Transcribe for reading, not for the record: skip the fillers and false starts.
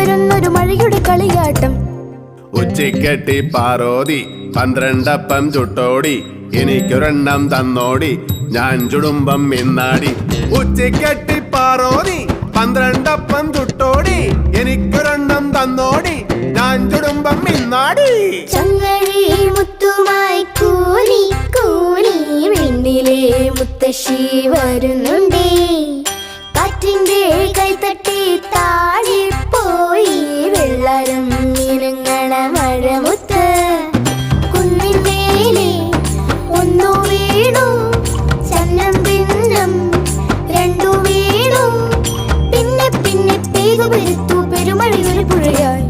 വരുന്നൊരു മഴയുടെ കളിയാട്ടം. ഉച്ചിക്കെട്ടി പാറോതി 12 അപ്പം ചുട്ടോടി, എനിക്കൊരെണ്ണം തന്നോടി, ഞാൻ ചുടുമ്പം മിന്നാടി. ഉച്ചിക്കെട്ടി പാറോതി 12 അപ്പം ചുട്ടോടി, എനിക്കൊരെണ്ണം തന്നോടി, ഞാൻ ചുടുമ്പം മിന്നാടി. ചങ്ങഴി മുത്തുമായി കൂനി കൂനി വെണ്ണിലെ മുത്തശ്ശി വരുന്നുണ്ടേ. കാറ്റിന്റെ കൈത്തട്ടി താഴെ പോയി വെള്ളരം ഇനങ്ങണ മഴമുത്ത്. കുന്നിന്മേലെ ഒന്നു വീണു, ചന്നം ഭിന്നം രണ്ടു വീണു, പിന്നെ പിന്നെ പേകുപെരുത്തു പെരുമഴയൊരു പുഴയായി.